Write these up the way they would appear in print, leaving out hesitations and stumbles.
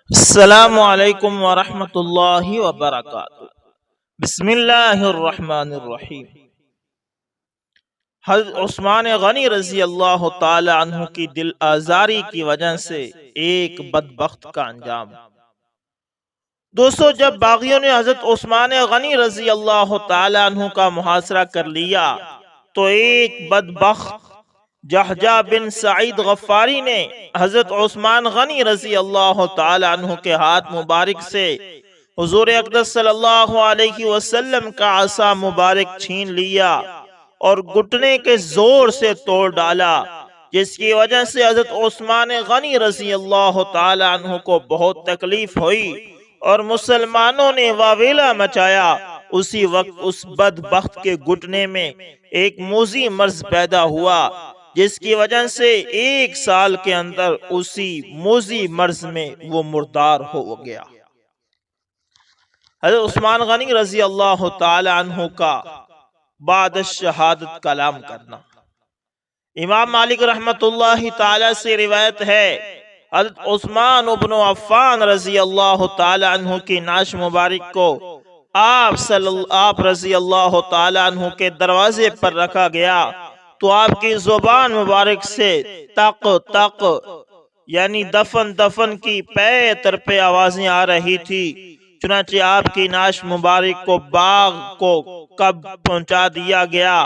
السلام علیکم ورحمۃ اللہ وبرکاتہ۔ بسم اللہ الرحمن الرحیم۔ حضرت عثمان غنی رضی اللہ تعالی عنہ کی دل آزاری کی وجہ سے ایک بدبخت کا انجام۔ دوستو، جب باغیوں نے حضرت عثمان غنی رضی اللہ تعالی عنہ کا محاصرہ کر لیا تو ایک بدبخت جہجہ بن سعید غفاری نے حضرت عثمان غنی رضی اللہ تعالی عنہ کے ہاتھ مبارک سے حضور اقدس صلی اللہ علیہ وسلم کا عصا مبارک چھین لیا اور گھٹنے کے زور سے توڑ ڈالا، جس کی وجہ سے حضرت عثمان غنی رضی اللہ تعالی عنہ کو بہت تکلیف ہوئی اور مسلمانوں نے واویلا مچایا۔ اسی وقت اس بدبخت کے گھٹنے میں ایک موذی مرض پیدا ہوا، جس کی وجہ سے 1 سال کے اندر اسی موذی مرض میں وہ مردار ہو گیا۔ حضرت عثمان غنی رضی اللہ تعالی عنہ کا بعد شہادت کلام کرنا۔ امام مالک رحمت اللہ تعالی سے روایت ہے، حضرت عثمان ابن عفان رضی اللہ تعالی عنہ کی نعش مبارک کو آپ رضی اللہ تعالی عنہ کے دروازے پر رکھا گیا تو آپ کی زبان مبارک سے تق تق یعنی دفن کی پے تر پہ آوازیں آ رہی تھی۔ چنانچہ آپ کی نعش مبارک کو باغ کو کب پہنچا دیا گیا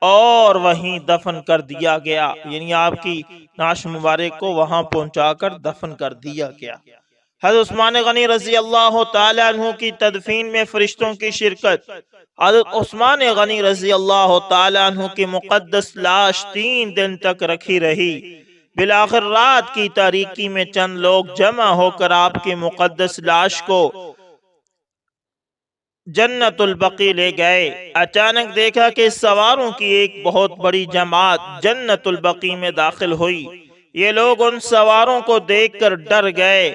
اور وہیں دفن کر دیا گیا، یعنی آپ کی نعش مبارک کو وہاں پہنچا کر دفن کر دیا گیا۔ حضرت عثمان غنی رضی اللہ تعالی عنہ کی تدفین میں فرشتوں کی شرکت۔ حضرت عثمان غنی رضی اللہ تعالی عنہ کی مقدس لاش 3 دن تک رکھی رہی۔ بالآخر رات کی تاریکی میں چند لوگ جمع ہو کر آپ کی مقدس لاش کو جنت البقیع لے گئے۔ اچانک دیکھا کہ سواروں کی ایک بہت بڑی جماعت جنت البقیع میں داخل ہوئی۔ یہ لوگ ان سواروں کو دیکھ کر ڈر گئے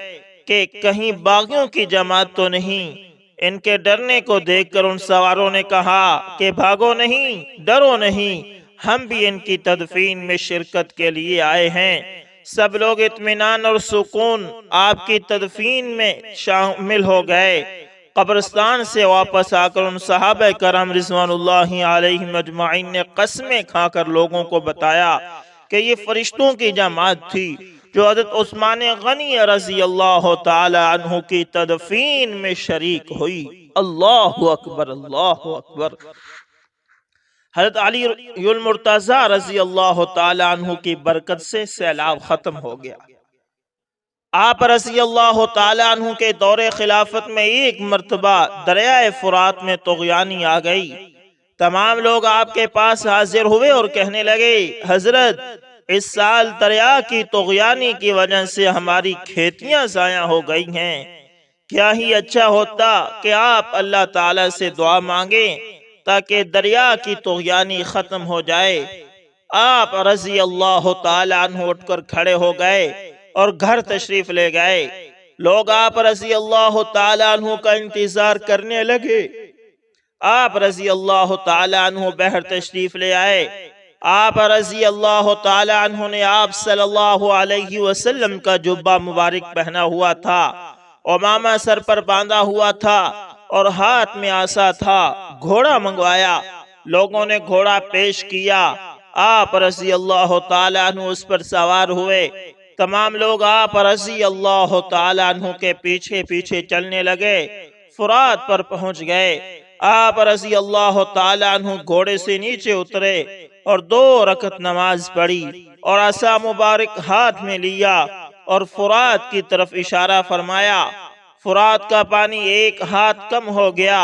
کہ کہیں باغیوں کی جماعت تو نہیں۔ ان کے ڈرنے کو دیکھ کر ان سواروں نے کہا کہ بھاگو نہیں، ڈرو نہیں، ہم بھی ان کی تدفین میں شرکت کے لیے آئے ہیں۔ سب لوگ اطمینان اور سکون آپ کی تدفین میں شامل ہو گئے۔ قبرستان سے واپس آ کر ان صحابہ کرام رضوان اللہ علیہم اجمعین نے قسمیں کھا کر لوگوں کو بتایا کہ یہ فرشتوں کی جماعت تھی جو حضرت عثمان غنی رضی اللہ تعالی عنہ کی تدفین میں شریک ہوئی۔ اللہ اکبر، اللہ اکبر۔ حضرت علی المرتضی رضی اللہ تعالی عنہ کی برکت سے سیلاب ختم ہو گیا۔ آپ رضی اللہ تعالی عنہ کے دور خلافت میں ایک مرتبہ دریائے فرات میں طغیانی آ گئی۔ تمام لوگ آپ کے پاس حاضر ہوئے اور کہنے لگے، حضرت اس سال دریا کی طغیانی کی وجہ سے ہماری کھیتیاں ضائع ہو گئی ہیں، کیا ہی اچھا ہوتا کہ آپ اللہ تعالی سے دعا مانگیں تاکہ دریا کی طغیانی ختم ہو جائے۔ آپ رضی اللہ تعالی عنہ اٹھ کر کھڑے ہو گئے اور گھر تشریف لے گئے۔ لوگ آپ رضی اللہ تعالی عنہ کا انتظار کرنے لگے۔ آپ رضی اللہ تعالی عنہ بہر تشریف لے آئے۔ آپ رضی اللہ تعالی عنہ نے آپ صلی اللہ علیہ وسلم کا جبہ مبارک پہنا ہوا تھا، عمامہ سر پر باندھا ہوا تھا اور ہاتھ میں عصا تھا۔ گھوڑا منگوایا، لوگوں نے گھوڑا پیش کیا، آپ رضی اللہ تعالی عنہ اس پر سوار ہوئے۔ تمام لوگ آپ رضی اللہ تعالی عنہ کے پیچھے پیچھے چلنے لگے۔ فرات پر پہنچ گئے۔ آپ رضی اللہ تعالی عنہ گھوڑے سے نیچے اترے اور 2 رکعت نماز پڑھی اور عصا مبارک ہاتھ میں لیا اور فرات کی طرف اشارہ فرمایا۔ فرات کا پانی 1 ہاتھ کم ہو گیا۔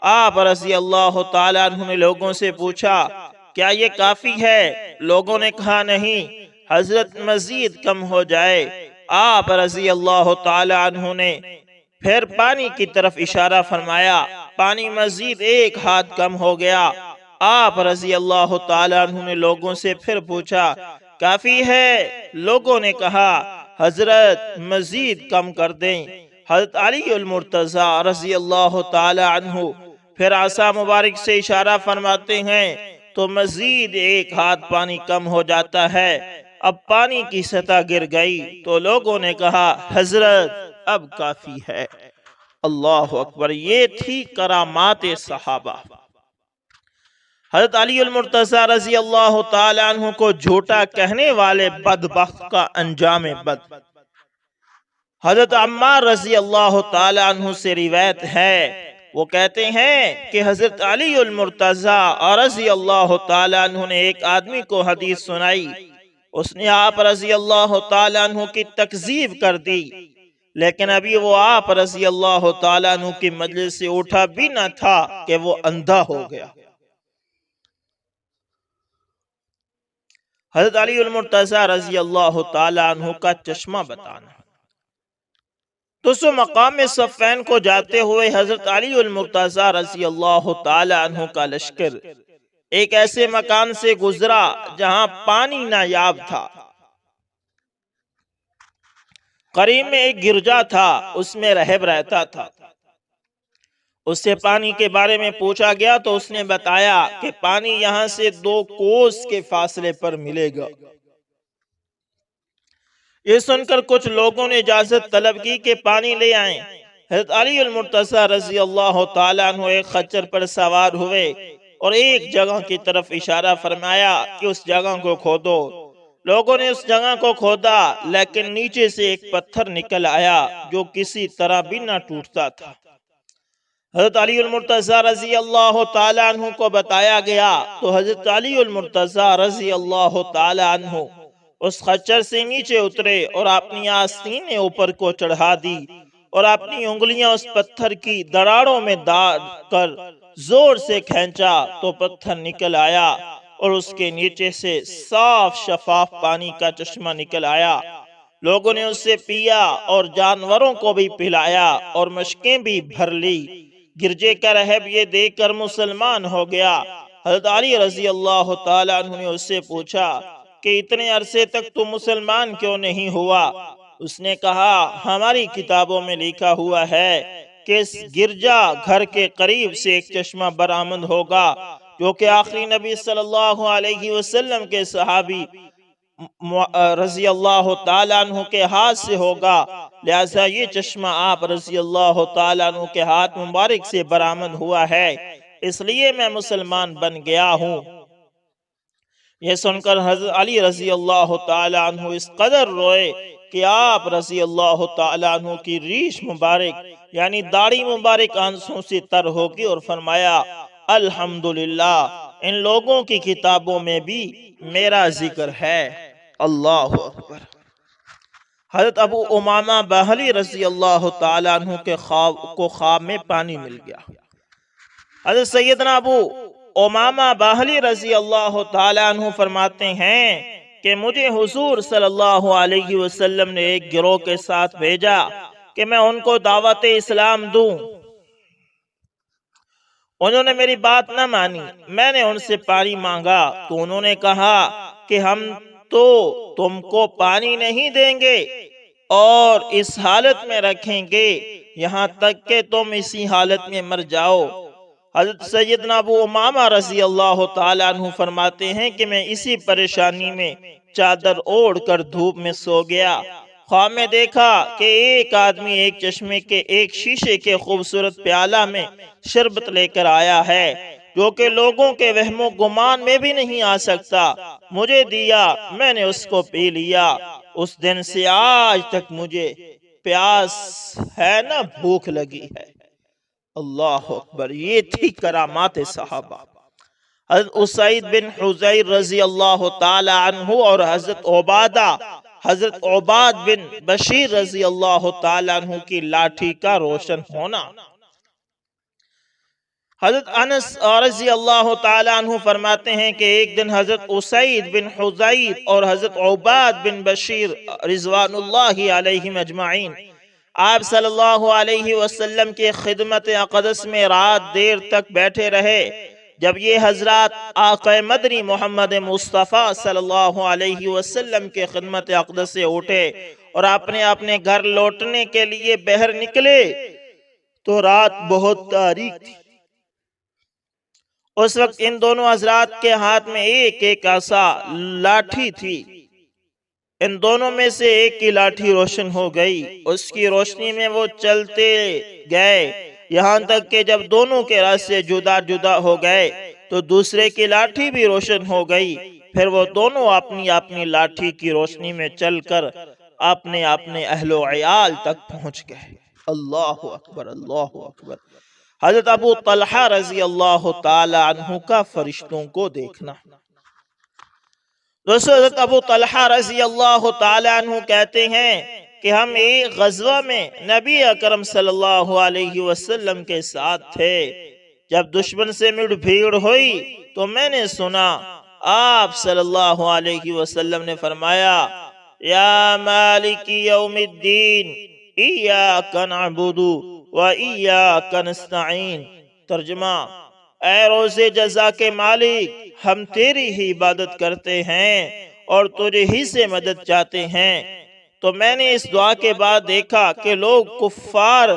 آپ رضی اللہ تعالی عنہ نے لوگوں سے پوچھا، کیا یہ کافی ہے؟ لوگوں نے کہا نہیں، حضرت مزید کم ہو جائے۔ آپ رضی اللہ تعالی عنہ نے پھر پانی کی طرف اشارہ فرمایا، پانی مزید 1 ہاتھ کم ہو گیا۔ آپ رضی اللہ تعالی عنہ نے لوگوں سے پھر پوچھا، کافی ہے؟ لوگوں نے کہا، حضرت مزید کم کر دیں۔ حضرت علی المرتضی رضی اللہ تعالی عنہ پھر عصا مبارک سے اشارہ فرماتے ہیں تو مزید 1 ہاتھ پانی کم ہو جاتا ہے۔ اب پانی کی سطح گر گئی تو لوگوں نے کہا، حضرت اب کافی ہے۔ اللہ اکبر۔ یہ تھی کرامات صحابہ۔ حضرت علی المرتضیٰ رضی اللہ تعالیٰ عنہ کو جھوٹا کہنے والے بدبخت کا انجام بد۔ حضرت عمار رضی اللہ تعالیٰ عنہ سے روایت ہے، وہ کہتے ہیں کہ حضرت علی المرتضیٰ رضی اللہ تعالیٰ عنہ نے ایک آدمی کو حدیث سنائی، اس نے آپ رضی اللہ تعالیٰ عنہ کی تکذیب کر دی، لیکن ابھی وہ آپ رضی اللہ تعالیٰ عنہ کی مجلس سے اٹھا بھی نہ تھا کہ وہ اندھا ہو گیا۔ حضرت علی المرتضیٰ رضی اللہ تعالیٰ عنہ کا چشمہ بتانا۔ تو سو مقام صفین کو جاتے ہوئے حضرت علی المرتضیٰ رضی اللہ تعالیٰ عنہ کا لشکر ایک ایسے مکان سے گزرا جہاں پانی نایاب تھا۔ قریب میں ایک گرجا تھا، اس میں راہب رہتا تھا۔ اس سے پانی کے بارے میں پوچھا گیا تو اس نے بتایا کہ پانی یہاں سے 2 کوس کے فاصلے پر ملے گا۔ یہ سن کر کچھ لوگوں نے اجازت طلب کی کہ پانی لے آئیں۔ حضرت علی المرتضیٰ رضی اللہ تعالیٰ عنہ ایک خچر پر سوار ہوئے اور ایک جگہ کی طرف اشارہ فرمایا کہ اس جگہ کو کھودو۔ لوگوں نے اس جگہ کو کھودا، لیکن نیچے سے ایک پتھر نکل آیا جو کسی طرح بھی نہ ٹوٹتا تھا۔ حضرت علی المرتضیٰ رضی اللہ تعالیٰ عنہ کو بتایا گیا تو حضرت علی المرتضیٰ رضی اللہ تعالیٰ عنہ اس خچر سے نیچے اترے اور اپنی آستینیں اوپر کو چڑھا دی اور اپنی انگلیاں اس پتھر کی دراڑوں میں ڈال کر زور سے کھینچا تو پتھر نکل آیا اور اس کے نیچے سے صاف شفاف پانی کا چشمہ نکل آیا۔ لوگوں نے اس سے پیا اور جانوروں کو بھی پلایا اور مشکیں بھی بھر لی۔ گرجے کا راہب یہ دیکھ کر مسلمان ہو گیا۔ حضرت علی رضی اللہ تعالیٰ عنہ نے اس سے پوچھا کہ اتنے عرصے تک تو مسلمان کیوں نہیں ہوا؟ اس نے کہا، ہماری کتابوں میں لکھا ہوا ہے کہ اس گرجا گھر کے قریب سے ایک چشمہ برآمد ہوگا جو کہ آخری نبی صلی اللہ علیہ وسلم کے صحابی رضی اللہ تعالیٰ عنہ کے ہاتھ سے ہوگا، لہذا یہ چشمہ آپ رضی اللہ تعالیٰ عنہ کے ہاتھ مبارک سے برآمد ہوا ہے، اس لیے میں مسلمان بن گیا ہوں۔ یہ سن کر حضرت علی رضی اللہ تعالیٰ عنہ اس قدر روئے کہ آپ رضی اللہ تعالیٰ عنہ کی ریش مبارک یعنی داڑھی مبارک آنسوں سے تر ہوگی اور فرمایا، الحمدللہ، ان لوگوں کی کتابوں میں بھی میرا ذکر ہے۔ اللہ اکبر۔ حضرت ابو امامہ باہلی رضی اللہ تعالیٰ عنہ کے خواب میں پانی مل گیا۔ حضرت سیدنا ابو امامہ باہلی رضی اللہ تعالیٰ عنہ فرماتے ہیں کہ مجھے حضور صلی اللہ علیہ وسلم نے ایک گروہ کے ساتھ بھیجا کہ میں ان کو دعوت اسلام دوں۔ انہوں نے میری بات نہ مانی۔ میں نے ان سے پانی مانگا تو انہوں نے کہا کہ ہم تو تم کو پانی نہیں دیں گے اور اس حالت میں رکھیں گے یہاں تک کہ تم اسی حالت میں مر جاؤ۔ حضرت سیدنا ابو امامہ رضی اللہ تعالیٰ عنہ فرماتے ہیں کہ میں اسی پریشانی میں چادر اوڑھ کر دھوپ میں سو گیا۔ خواب میں دیکھا کہ ایک آدمی ایک چشمے کے ایک شیشے کے خوبصورت پیالہ میں شربت لے کر آیا ہے جو کہ لوگوں کے وہم و گمان میں بھی نہیں آ سکتا۔ مجھے دیا، میں نے اس کو پی لیا۔ اس دن سے آج تک مجھے پیاس ہے نہ بھوک لگی ہے۔ اللہ اکبر۔ یہ تھی کرامات صحابہ۔ حضرت اسید بن حضیر رضی اللہ تعالی عنہ اور حضرت عباد بن بشیر رضی اللہ تعالی عنہ کی لاٹھی کا روشن ہونا۔ حضرت انس رضی اللہ تعالی عنہ فرماتے ہیں کہ ایک دن حضرت اسید بن حضیر اور حضرت عباد بن بشیر رضوان اللہ علیہم اجمعین آپ صلی اللہ علیہ وسلم کی خدمت اقدس میں رات دیر تک بیٹھے رہے۔ جب یہ حضرات آقا مدنی محمد مصطفیٰ صلی اللہ علیہ وسلم کے خدمت اقدس سے اٹھے اور اپنے گھر لوٹنے کے لیے باہر نکلے تو رات بہت تاریک تھی۔ اس وقت ان دونوں حضرات کے ہاتھ میں ایک ایک عصا لاٹھی تھی۔ ان دونوں میں سے ایک کی لاٹھی روشن ہو گئی، اس کی روشنی میں وہ چلتے گئے یہاں تک کہ جب دونوں کے راستے جدا جدا ہو گئے تو دوسرے کی لاٹھی بھی روشن ہو گئی۔ پھر وہ دونوں اپنی اپنی لاٹھی کی روشنی میں چل کر اپنے اپنے اہل و عیال تک پہنچ گئے۔ اللہ اکبر، اللہ اکبر۔ حضرت ابو طلحہ رضی اللہ تعالی عنہ کا فرشتوں کو دیکھنا۔ دوستو، حضرت ابو طلحہ رضی اللہ تعالی عنہ کہتے ہیں کہ ہم ایک غزوہ میں نبی اکرم صلی اللہ علیہ وسلم کے ساتھ تھے۔ جب دشمن سے مڑ بھیڑ ہوئی تو میں نے سنا آپ صلی اللہ علیہ وسلم نے فرمایا، یا مالک یوم الدین ایاک نعبد و ایاک نستعین۔ ترجمہ: اے روز جزا کے مالک، ہم تیری ہی عبادت کرتے ہیں اور تجھے ہی سے مدد چاہتے ہیں۔ تو میں نے اس دعا کے بعد دیکھا کہ لوگ کفار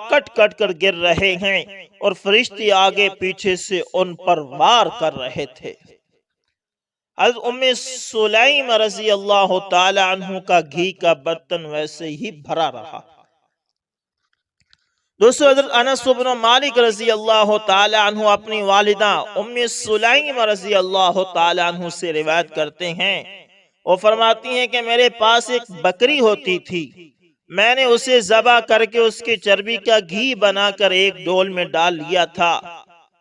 کٹ کٹ کر گر رہے ہیں اور فرشتے آگے پیچھے سے ان پر وار کر رہے تھے۔ حضرت ام سلیم رضی اللہ تعالی عنہ کا گھی کا برتن ویسے ہی بھرا رہا۔ دوستو، حضرت انس بن مالک رضی اللہ تعالی عنہ اپنی والدہ ام سلیم رضی اللہ تعالی عنہ سے روایت کرتے ہیں، وہ فرماتی ہیں کہ میرے پاس ایک بکری ہوتی تھی، میں نے اسے ذبح کر کے اس کی چربی کا گھی بنا کر ایک ڈول میں ڈال لیا تھا۔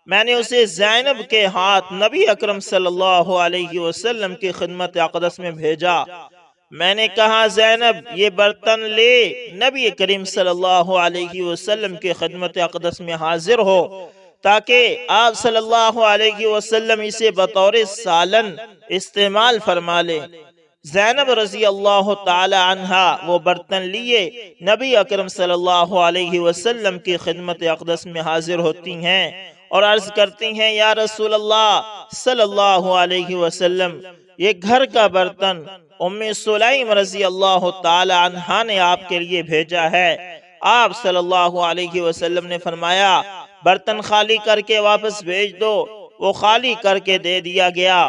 میں نے اسے زینب کے ہاتھ نبی اکرم صلی اللہ علیہ وسلم کی خدمت اقدس میں بھیجا۔ میں نے کہا، زینب یہ برتن لے نبی کریم صلی اللہ علیہ وسلم کی خدمت اقدس میں حاضر ہو تاکہ آپ صلی اللہ علیہ وسلم اسے بطور سالن استعمال فرما لے۔ زینب رضی اللہ تعالی عنہا وہ برتن لیے نبی اکرم صلی اللہ علیہ وسلم کی خدمت اقدس میں حاضر ہوتی ہیں اور عرض کرتی ہیں، یا رسول اللہ صلی اللہ علیہ وسلم، یہ گھر کا برتن ام سلیم رضی اللہ تعالی عنہا نے آپ کے لیے بھیجا ہے۔ آپ صلی اللہ علیہ وسلم نے فرمایا، برتن خالی کر کے واپس بھیج دو۔ وہ خالی کر کے دے دیا گیا۔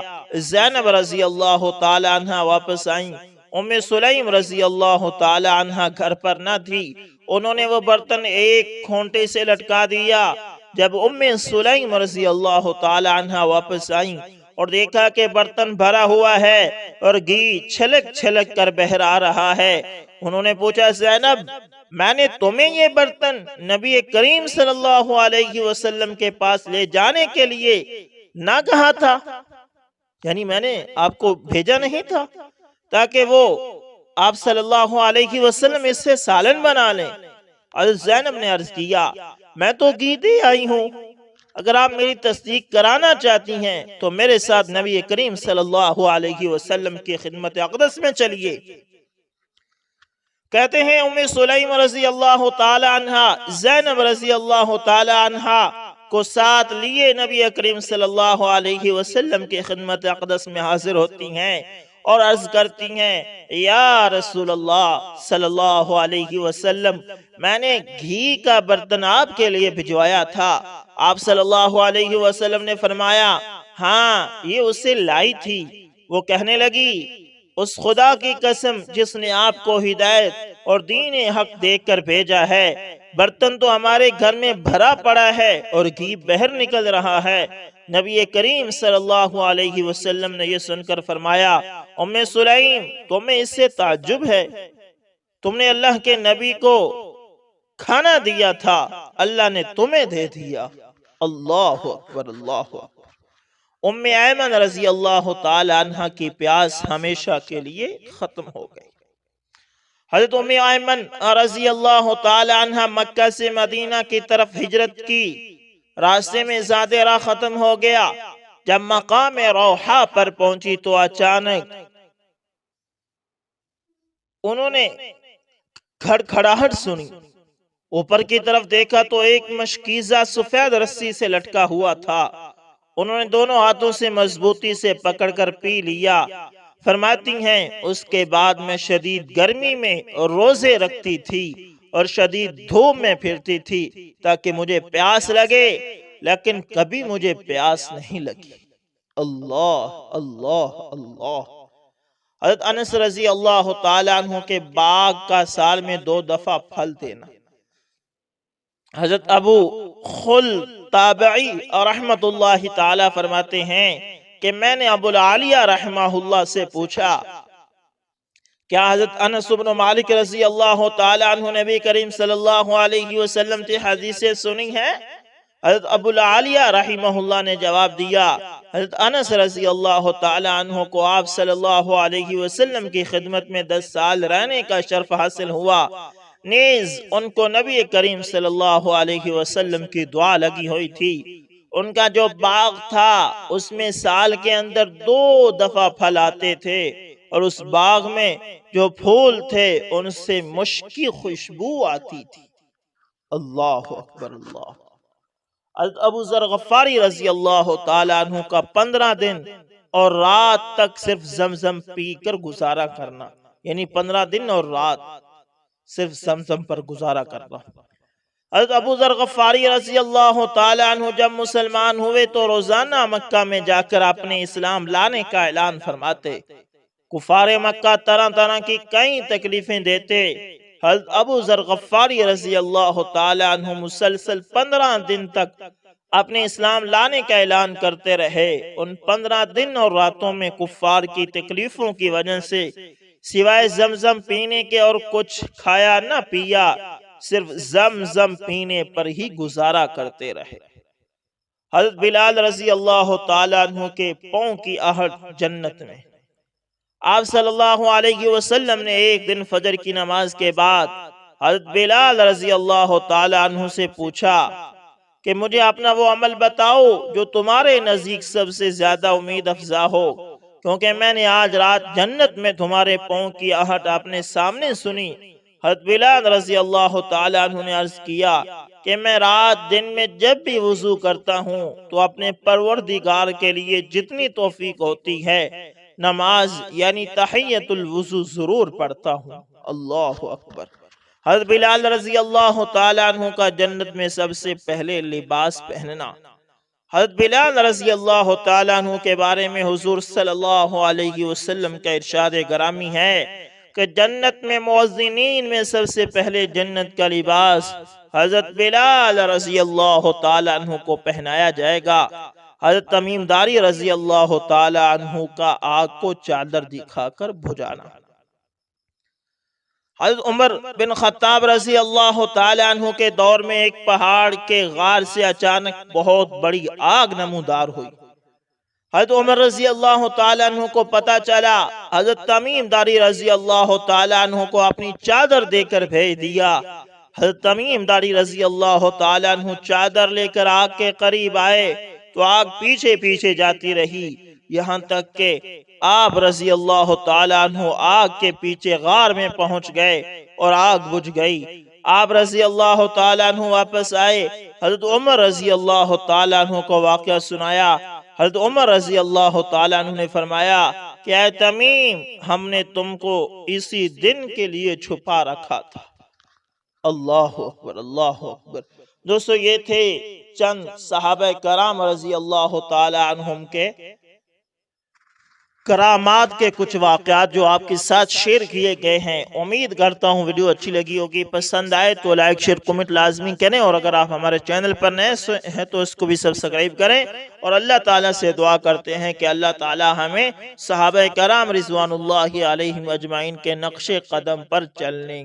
زینب رضی اللہ تعالی عنہ واپس آئیں۔ ام سلیم رضی اللہ تعالی عنہ گھر پر نہ تھی، انہوں نے وہ برتن ایک کھونٹے سے لٹکا دیا۔ جب ام سلیم رضی اللہ تعالی عنہ واپس آئیں اور دیکھا کہ برتن بھرا ہوا ہے اور گھی چھلک چھلک کر بہہ آ رہا ہے، انہوں نے پوچھا، زینب، میں نے تمہیں یہ برتن نبی کریم صلی اللہ علیہ وسلم کے پاس لے جانے کے لیے نہ کہا تھا؟ یعنی میں نے آپ کو بھیجا نہیں تھا تاکہ وہ آپ صلی اللہ علیہ وسلم اس سے سالن بنا لیں؟ حضرت زینب نے عرض کیا، میں تو گھی دے آئی ہوں، اگر آپ میری تصدیق کرانا چاہتی ہیں تو میرے ساتھ نبی کریم صلی اللہ علیہ وسلم کی خدمت اقدس میں چلیے۔ کہتے ہیں ام سلیم رضی اللہ تعالی عنہ زینب رضی اللہ تعالی عنہ کو ساتھ لیے نبی کریم صلی اللہ علیہ وسلم کی خدمت اقدس میں حاضر ہوتی ہیں اور عرض کرتی ہیں، یا رسول اللہ صلی اللہ علیہ وسلم، میں نے گھی کا برتن آپ کے لیے بھجوایا تھا۔ آپ صلی اللہ علیہ وسلم نے فرمایا، ہاں یہ اسے لائی تھی۔ وہ کہنے لگی، اس خدا کی قسم جس نے آپ کو ہدایت اور دین حق دے کر بھیجا ہے، برتن تو ہمارے گھر میں بھرا پڑا ہے اور گھی بہر نکل رہا ہے۔ نبی کریم صلی اللہ علیہ وسلم نے یہ سن کر فرمایا، ام سلیم، تمہیں اس سے تعجب ہے؟ تم نے اللہ کے نبی کو کھانا دیا تھا، اللہ نے تمہیں دے دیا۔ اللہ اکبر، اللہ اکبر۔ ام ایمن رضی اللہ تعالی عنہ کی پیاس ہمیشہ کے لیے ختم ہو گئی۔ حضرت ام ایمن رضی اللہ تعالی عنہ مکہ سے مدینہ کی طرف ہجرت کی، راستے میں زیادہ راہ ختم ہو گیا۔ جب مقام روحا پر پہنچی تو اچانک انہوں نے کھڑکھڑاہٹ سنی، اوپر کی طرف دیکھا تو ایک مشکیزہ سفید رسی سے لٹکا ہوا تھا۔ انہوں نے دونوں ہاتھوں سے مضبوطی سے پکڑ کر پی لیا۔ فرماتی ہیں، اس کے بعد میں شدید گرمی میں روزے رکھتی تھی اور شدید دھوپ میں پھرتی تھی تاکہ مجھے پیاس لگے، لیکن کبھی مجھے پیاس نہیں لگی۔ اللہ اللہ اللہ۔ حضرت انس رضی اللہ تعالیٰ عنہ کے باغ کا سال میں 2 دفعہ پھل دینا۔ حضرت ابو خل تابعی اور رحمت اللہ تعالیٰ فرماتے ہیں کہ میں نے ابو العالیہ رحمہ اللہ سے پوچھا، کیا حضرت انس بن مالک رضی اللہ تعالیٰ عنہ نبی کریم صلی اللہ علیہ وسلم کی حدیثیں سنی ہیں؟ حضرت ابو العالیہ رحمہ اللہ نے جواب دیا، حضرت انس رضی اللہ تعالیٰ عنہ کو آپ صلی اللہ علیہ وسلم کی خدمت میں 10 سال رہنے کا شرف حاصل ہوا، نیز ان کو نبی کریم صلی اللہ علیہ وسلم کی دعا لگی ہوئی تھی۔ ان کا جو باغ تھا اس میں سال کے اندر 2 دفعہ پھل آتے تھے، اور اس باغ میں جو پھول تھے ان سے مشکی خوشبو آتی تھی۔ اللہ اکبر اللہ۔ حضرت ابو ذر غفاری رضی اللہ تعالیٰ عنہ کا 15 دن اور رات تک صرف زمزم پی کر گزارا کرنا، یعنی 15 دن اور رات صرف زمزم پر گزارا کرنا۔ حضرت ابو ذر غفاری رضی اللہ تعالیٰ عنہ جب مسلمان ہوئے تو روزانہ مکہ میں جا کر اپنے اسلام لانے کا اعلان فرماتے۔ کفار مکہ طرح طرح کی کئی تکلیفیں دیتے، حضرت ابو ذر غفاری رضی اللہ تعالیٰ عنہ مسلسل 15 دن تک اپنے اسلام لانے کا اعلان کرتے رہے۔ ان 15 دن اور راتوں میں کفار کی تکلیفوں کی وجہ سے سوائے زمزم پینے کے اور کچھ کھایا نہ پیا، صرف زمزم پینے پر ہی گزارا کرتے رہے۔ حضرت بلال رضی اللہ تعالیٰ عنہ کے پاؤں کی آہٹ جنت میں۔ آپ صلی اللہ علیہ وسلم نے ایک دن فجر کی نماز کے بعد حضرت بلال رضی اللہ تعالیٰ عنہ سے پوچھا کہ مجھے اپنا وہ عمل بتاؤ جو تمہارے نزدیک سب سے زیادہ امید افزا ہو، کیونکہ میں نے آج رات جنت میں تمہارے پاؤں کی آہٹ اپنے سامنے سنی۔ حضرت بلال رضی اللہ تعالیٰ عنہ نے عرض کیا کہ میں رات دن میں جب بھی وضو کرتا ہوں تو اپنے پروردگار کے لیے جتنی توفیق ہوتی ہے نماز یعنی تحیت الوضو ضرور پڑھتا ہوں۔ اللہ اکبر۔ حضرت بلال رضی اللہ تعالیٰ عنہ کا جنت میں سب سے پہلے لباس پہننا۔ حضرت بلال رضی اللہ تعالیٰ عنہ کے بارے میں حضور صلی اللہ علیہ وسلم کا ارشاد گرامی ہے کہ جنت میں مؤذنین میں سب سے پہلے جنت کا لباس حضرت بلال رضی اللہ تعالیٰ عنہ کو پہنایا جائے گا۔ حضرت تمیم داری رضی اللہ تعالیٰ عنہ کا آگ کو چادر دکھا کر بجھانا۔ حضرت عمر بن خطاب رضی اللہ تعالیٰ عنہ کے دور میں ایک پہاڑ کے غار سے اچانک بہت بڑی آگ نمودار ہوئی۔ حضرت عمر رضی اللہ تعالیٰ عنہ کو پتا چلا، حضرت تمیم داری رضی اللہ تعالیٰ عنہ کو اپنی چادر دے کر بھیج دیا۔ حضرت تمیم داری رضی اللہ تعالیٰ عنہ چادر لے کر آگ کے قریب آئے تو آگ پیچھے پیچھے جاتی رہی، یہاں تک کہ آپ رضی اللہ تعالیٰ عنہ آگ کے پیچھے غار میں پہنچ گئے اور آگ بجھ گئی۔ آپ رضی اللہ تعالیٰ عنہ واپس آئے، حضرت عمر رضی اللہ تعالیٰ عنہ کو واقعہ سنایا۔ حضرت عمر رضی اللہ تعالیٰ عنہ نے فرمایا کہ اے تمیم، ہم نے تم کو اسی دن کے لیے چھپا رکھا تھا۔ اللہ اکبر، اللہ اکبر۔ دوستو، یہ تھے چند صحابہ کرام رضی اللہ تعالی عنہم کے کرامات کے کچھ واقعات جو آپ کے ساتھ شیئر کیے گئے ہیں۔ امید کرتا ہوں ویڈیو اچھی لگی ہوگی، پسند آئے تو لائک شیئر کمنٹ لازمی کریں، اور اگر آپ ہمارے چینل پر نئے ہیں تو اس کو بھی سبسکرائب کریں، اور اللہ تعالیٰ سے دعا کرتے ہیں کہ اللہ تعالیٰ ہمیں صحابہ کرام رضوان اللہ علیہم اجمعین کے نقش قدم پر چلنے